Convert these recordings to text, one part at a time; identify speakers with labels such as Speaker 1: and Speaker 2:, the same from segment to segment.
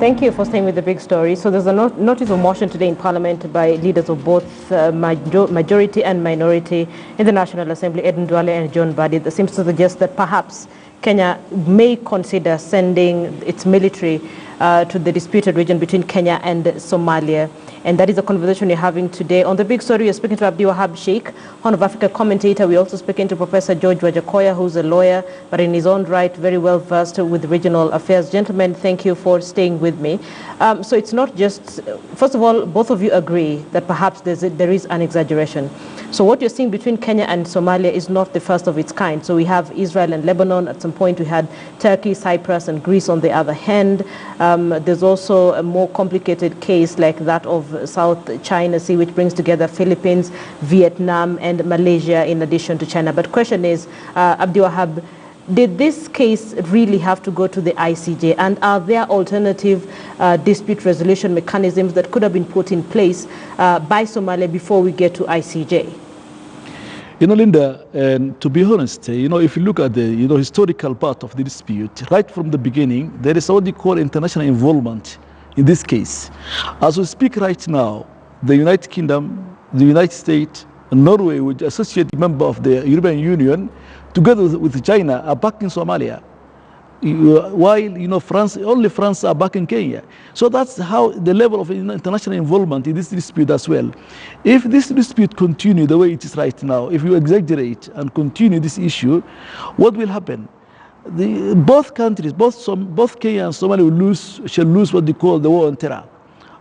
Speaker 1: Thank you for staying with the big story. So there's a notice of motion today in Parliament by leaders of both majority and minority in the National Assembly, Eden Duale and John Badi, that seems to suggest that perhaps Kenya may consider sending its military to the disputed region between Kenya and Somalia. And that is a conversation we're having today. On the big story, we're speaking to Abdi Wahab Sheikh, Horn of Africa commentator. We're also speaking to Professor George Wajakoya, who's a lawyer, but in his own right, very well versed with regional affairs. Gentlemen, thank you for staying with me. So it's not just, first of all, both of you agree that perhaps there is an exaggeration. So what you're seeing between Kenya and Somalia is not the first of its kind. So we have Israel and Lebanon. At some point we had Turkey, Cyprus, and Greece on the other hand. There's also a more complicated case like that of South China Sea, which brings together Philippines, Vietnam, and Malaysia in addition to China. But question is, Abdi Wahab, did this case really have to go to the ICJ? And are there alternative dispute resolution mechanisms that could have been put in place by Somalia before we get to ICJ?
Speaker 2: You know, Linda, and to be honest, if you look at the historical part of the dispute, right from the beginning, there is what they call international involvement in this case. As we speak right now, the United Kingdom, the United States, and Norway, which associate member of the European Union, together with China, are back in Somalia. While France, only France are back in Kenya. So that's how the level of international involvement in this dispute as well. If this dispute continue the way it is right now, if you exaggerate and continue this issue, what will happen? Both countries, both Kenya and Somalia shall lose what they call the war on terror.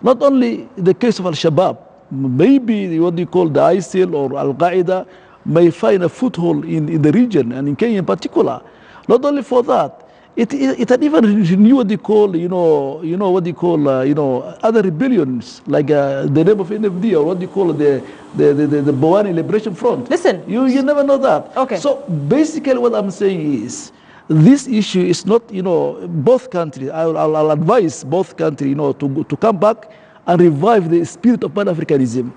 Speaker 2: Not only the case of Al-Shabaab, maybe what they call the ISIL or Al-Qaeda may find a foothold in the region and in Kenya in particular. Not only for that, it had even renewed what they call, other rebellions, like the name of NFD or what they call the Bawani Liberation Front.
Speaker 1: Listen.
Speaker 2: You never know that.
Speaker 1: Okay.
Speaker 2: So basically what I'm saying is, this issue is not, both countries, I'll advise both countries, to come back and revive the spirit of pan-Africanism.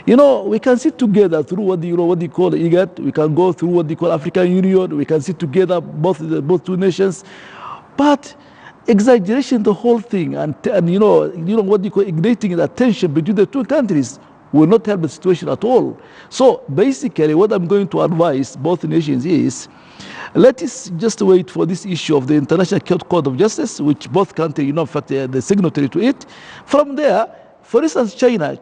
Speaker 2: We can sit together through what they call the IGAD. We can go through what they call African Union. We can sit together, both two nations. But exaggeration, the whole thing, and what they call igniting the tension between the two countries will not help the situation at all. So basically, what I'm going to advise both nations is, let us just wait for this issue of the International Court of Justice, which both countries, in fact, the signatory to it. From there, for instance, China,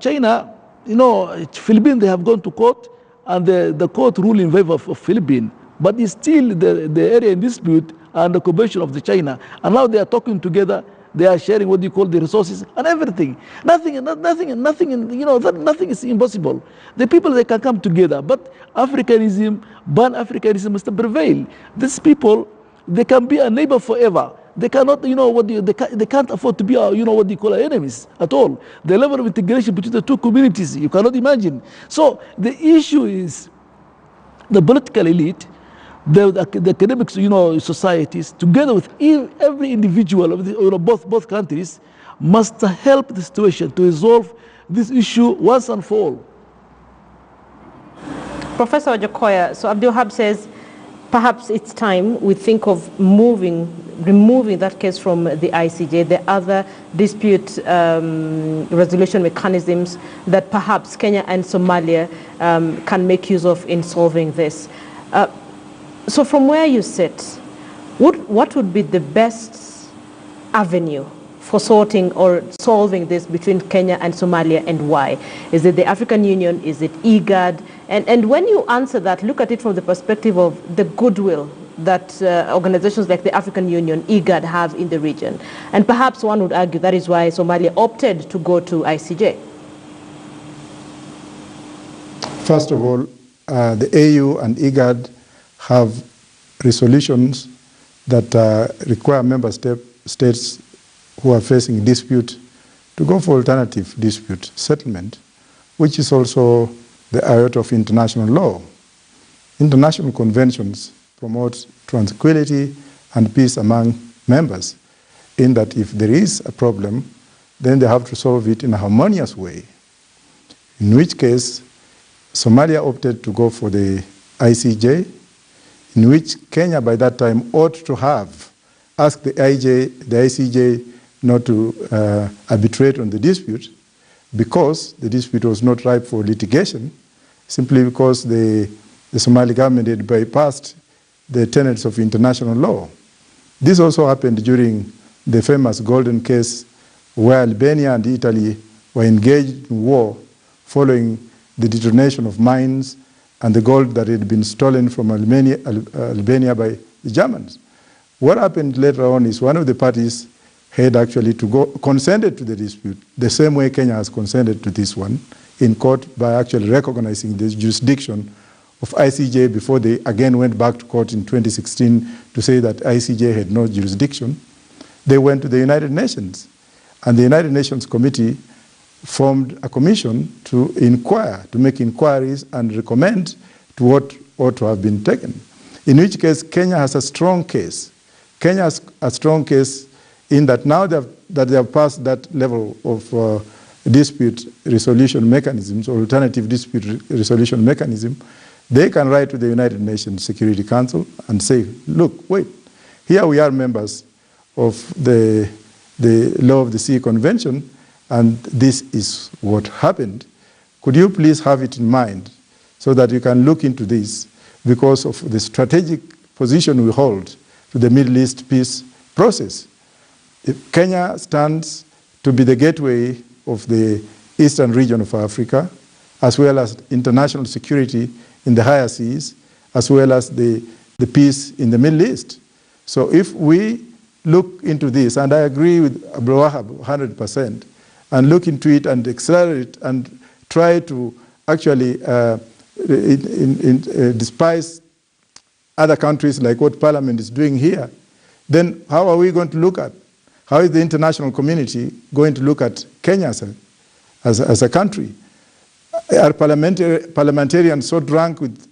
Speaker 2: Philippines, they have gone to court, and the court ruled in favor of Philippines. But it's still the area in dispute and the convention of the China. And now they are talking together. They are sharing what you call the resources and everything. Nothing is impossible. The people, they can come together. But Africanism, pan-Africanism must prevail. These people, they can be a neighbor forever. They cannot, they can't afford to be, what they call enemies at all. The level of integration between the two communities, you cannot imagine. So the issue is the political elite, the academic, societies, together with every individual of both countries, must help the situation to resolve this issue once and for all.
Speaker 1: Professor Wajakoya, so Abdi Wahab says perhaps it's time we think of removing that case from the ICJ, the other dispute resolution mechanisms that perhaps Kenya and Somalia can make use of in solving this. So from where you sit, what would be the best avenue for sorting or solving this between Kenya and Somalia, and why? Is it the African Union? Is it IGAD? And when you answer that, look at it from the perspective of the goodwill that organizations like the African Union, IGAD, have in the region. And perhaps one would argue that is why Somalia opted to go to ICJ.
Speaker 3: First of all, the AU and IGAD have resolutions that require member states who are facing dispute to go for alternative dispute settlement, which is also the iota of international law. International conventions promote tranquility and peace among members, in that if there is a problem, then they have to solve it in a harmonious way. In which case, Somalia opted to go for the ICJ, in which Kenya by that time ought to have asked the ICJ not to arbitrate on the dispute because the dispute was not ripe for litigation, simply because the Somali government had bypassed the tenets of international law. This also happened during the famous Golden Case, where Albania and Italy were engaged in war following the detonation of mines and the gold that had been stolen from Albania by the Germans. What happened later on is one of the parties had actually consented to the dispute, the same way Kenya has consented to this one in court by actually recognizing the jurisdiction of ICJ before they again went back to court in 2016 to say that ICJ had no jurisdiction. They went to the United Nations, and the United Nations Committee formed a commission to inquire, to make inquiries and recommend to what ought to have been taken. In which case, Kenya has a strong case. Kenya has a strong case in that now that they have passed that level of dispute resolution mechanisms, or alternative dispute resolution mechanism, they can write to the United Nations Security Council and say, look, wait, here we are members of the Law of the Sea Convention, and this is what happened. Could you please have it in mind so that you can look into this because of the strategic position we hold to the Middle East peace process? If Kenya stands to be the gateway of the eastern region of Africa, as well as international security in the higher seas, as well as the peace in the Middle East. So if we look into this, and I agree with Abdul Wahab 100%, and look into it and accelerate and try to actually despise other countries like what Parliament is doing here, then how are we going to look at? How is the international community going to look at Kenya as a country? Are parliamentarians so drunk with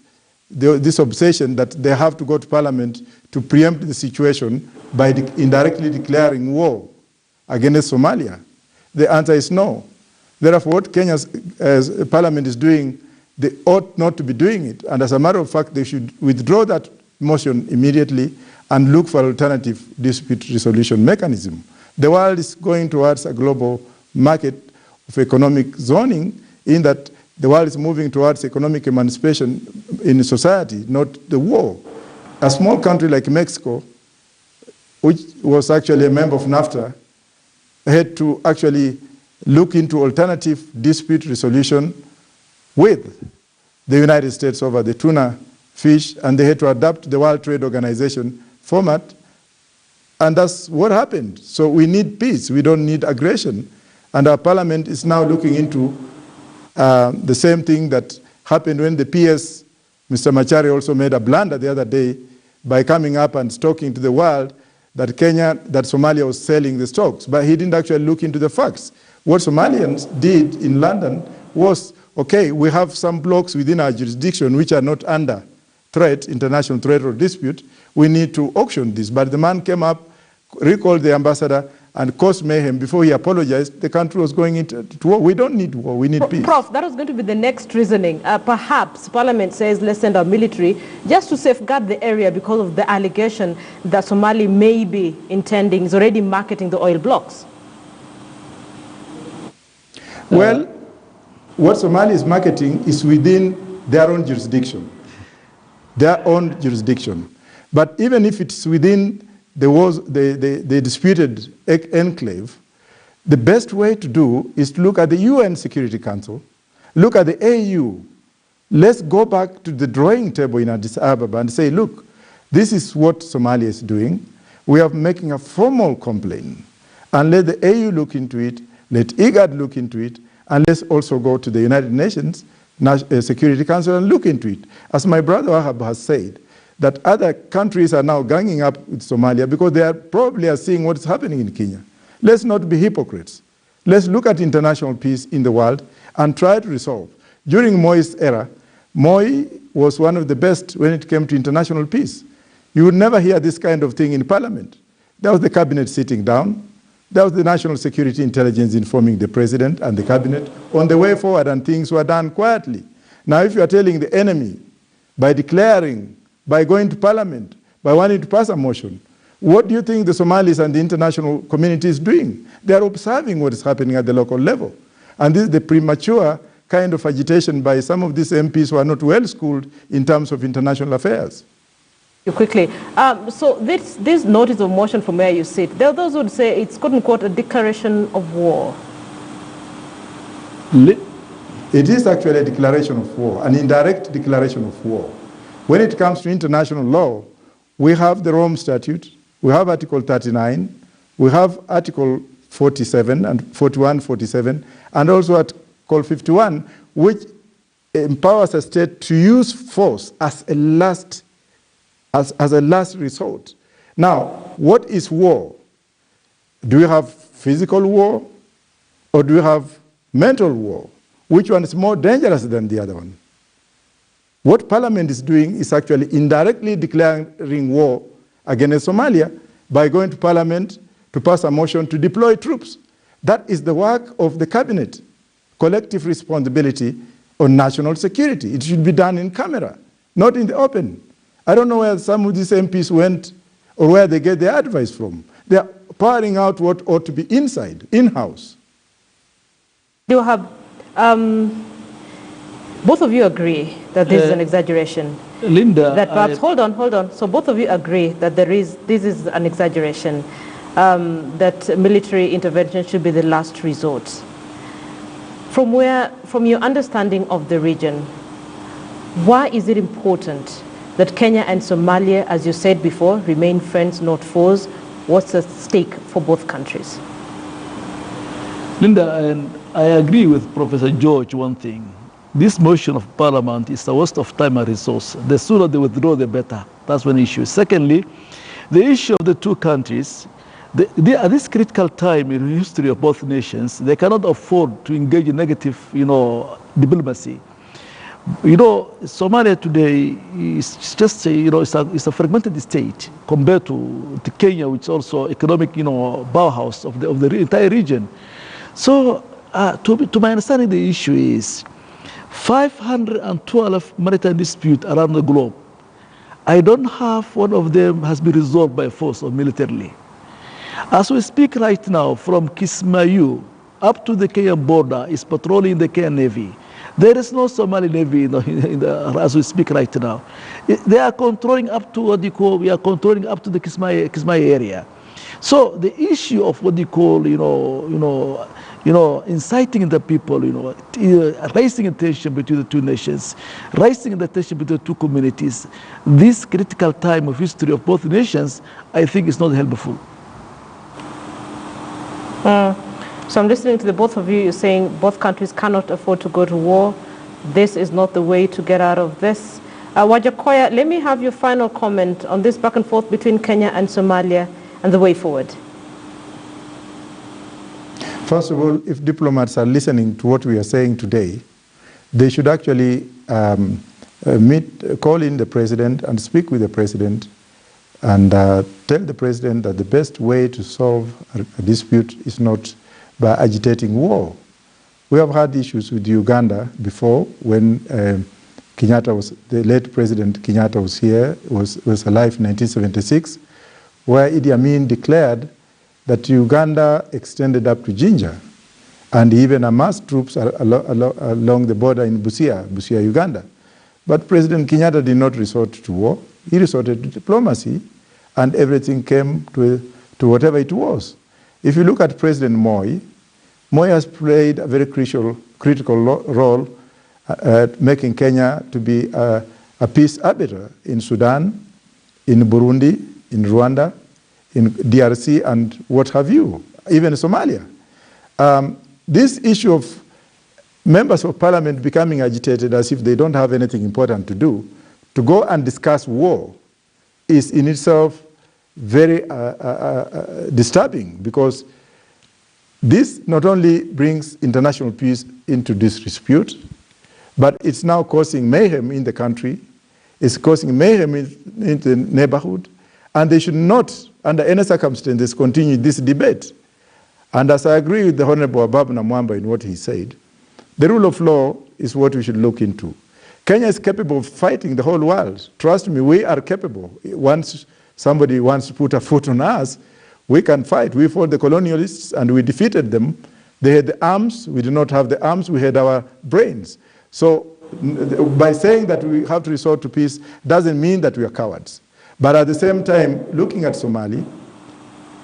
Speaker 3: this obsession that they have to go to Parliament to preempt the situation by indirectly declaring war against Somalia? The answer is no. Therefore, what Kenya's Parliament is doing, they ought not to be doing it. And as a matter of fact, they should withdraw that motion immediately and look for alternative dispute resolution mechanism. The world is going towards a global market of economic zoning, in that the world is moving towards economic emancipation in society, not the war. A small country like Mexico, which was actually a member of NAFTA, had to actually look into alternative dispute resolution with the United States over the tuna fish, and they had to adapt the World Trade Organization format, and that's what happened. So we need peace, we don't need aggression. And our parliament is now looking into the same thing that happened when the PS, Mr. Machari, also made a blunder the other day by coming up and talking to the world that Somalia was selling the stocks, but he didn't actually look into the facts. What Somalians did in London was, okay, we have some blocks within our jurisdiction which are not under threat, international threat or dispute, we need to auction this. But the man came up, recalled the ambassador, and caused mayhem. Before he apologized, the country was going into war. We don't need war, we need peace.
Speaker 1: Prof, that was going to be the next reasoning. Perhaps Parliament says, let's send our military just to safeguard the area because of the allegation that Somali may be intending, is already marketing the oil blocks.
Speaker 3: Well, what Somalia is marketing is within their own jurisdiction. Their own jurisdiction. But even if it's within the disputed enclave, the best way to do is to look at the UN Security Council, look at the AU. Let's go back to the drawing table in Addis Ababa and say, look, this is what Somalia is doing. We are making a formal complaint. And let the AU look into it, let IGAD look into it, and let's also go to the United Nations Security Council and look into it. As my brother Wahab has said, that other countries are now ganging up with Somalia because they are probably seeing what's happening in Kenya. Let's not be hypocrites. Let's look at international peace in the world and try to resolve. During Moi's era, Moi was one of the best when it came to international peace. You would never hear this kind of thing in Parliament. There was the cabinet sitting down. There was the National Security Intelligence informing the president and the cabinet on the way forward, and things were done quietly. Now, if you are telling the enemy by declaring, by going to Parliament, by wanting to pass a motion, What do you think the Somalis and the international community is doing? They are observing what is happening at the local level. And this is the premature kind of agitation by some of these MPs who are not well schooled in terms of international affairs.
Speaker 1: Quickly, so this notice of motion from where you sit, there are those who would say it's quote-unquote a declaration of war.
Speaker 3: It is actually a declaration of war, an indirect declaration of war. When it comes to international law, we have the Rome Statute, we have Article 39, we have Article 47 and 41, 47, and also Article 51, which empowers a state to use force as a last resort. Now, what is war? Do we have physical war or do we have mental war? Which one is more dangerous than the other one? What Parliament is doing is actually indirectly declaring war against Somalia by going to Parliament to pass a motion to deploy troops. That is the work of the Cabinet, collective responsibility on national security. It should be done in camera, not in the open. I don't know where some of these MPs went or where they get their advice from. They are pouring out what ought to be inside, in-house.
Speaker 1: Do you have, both of you agree that this is an exaggeration?
Speaker 2: Linda,
Speaker 1: that perhaps, hold on. So both of you agree that this is an exaggeration, that military intervention should be the last resort. From your understanding of the region, why is it important that Kenya and Somalia, as you said before, remain friends, not foes? What's at stake for both countries?
Speaker 2: Linda, and I agree with Professor George one thing. This motion of Parliament is a waste of time and resource. The sooner they withdraw, the better. That's one issue. Secondly, the issue of the two countries, at this critical time in the history of both nations, they cannot afford to engage in negative, diplomacy. Somalia today is just it's a fragmented state compared to Kenya, which is also economic, powerhouse of the entire region. So, to my understanding, the issue is 512 maritime disputes around the globe. I don't have one of them has been resolved by force or militarily. As we speak right now, from Kismayu up to the Kenyan border is patrolling the Kenyan Navy. There is no Somali Navy as we speak right now. They are controlling up to we are controlling up to the Kismayu area. So the issue of inciting the people, raising tension between the two nations, raising the tension between the two communities, this critical time of history of both nations, I think is not helpful.
Speaker 1: So I'm listening to the both of you. You're saying both countries cannot afford to go to war. This is not the way to get out of this. Wajakoya, let me have your final comment on this back and forth between Kenya and Somalia and the way forward.
Speaker 3: First of all, if diplomats are listening to what we are saying today, they should actually call in the president and speak with the president and tell the president that the best way to solve a dispute is not by agitating war. We have had issues with Uganda before when the late President Kenyatta was here, was alive in 1976, where Idi Amin declared that Uganda extended up to Jinja and even amassed troops along the border in Busia, Uganda. But President Kenyatta did not resort to war. He resorted to diplomacy and everything came to whatever it was. If you look at President Moi has played a very critical role at making Kenya to be a peace arbiter in Sudan, in Burundi, in Rwanda, in DRC, and what have you, even Somalia. This issue of members of parliament becoming agitated as if they don't have anything important to do, to go and discuss war, is in itself very disturbing, because this not only brings international peace into this dispute, but it's now causing mayhem in the country, it's causing mayhem in the neighborhood, and they should not, under any circumstances, continue this debate. And as I agree with the Honorable Ababna Mwamba in what he said, the rule of law is what we should look into. Kenya is capable of fighting the whole world. Trust me, we are capable. Once somebody wants to put a foot on us, we can fight. We fought the colonialists and we defeated them. They had the arms, we did not have the arms, we had our brains. So by saying that we have to resort to peace doesn't mean that we are cowards. But at the same time, looking at Somali,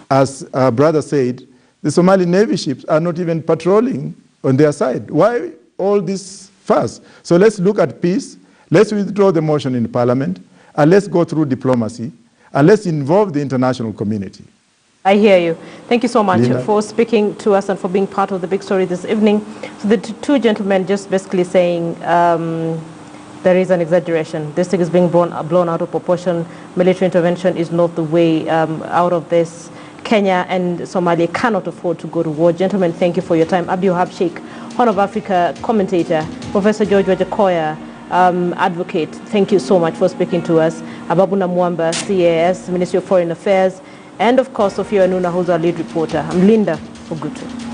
Speaker 3: as our brother said, the Somali Navy ships are not even patrolling on their side. Why all this fuss? So let's look at peace, let's withdraw the motion in Parliament, and let's go through diplomacy, and let's involve the international community.
Speaker 1: I hear you. Thank you so much
Speaker 3: Linda,
Speaker 1: for speaking to us and for being part of the big story this evening. So the two gentlemen just basically saying there is an exaggeration. This thing is being blown out of proportion. Military intervention is not the way out of this. Kenya and Somalia cannot afford to go to war. Gentlemen, thank you for your time. Abdi Wahab Sheikh, Horn of Africa commentator, Professor George Wajakoya, advocate, thank you so much for speaking to us. Ababuna Mwamba, CAS, Ministry of Foreign Affairs, and of course, Sophia Anuna, who's our lead reporter. I'm Linda Ogutu.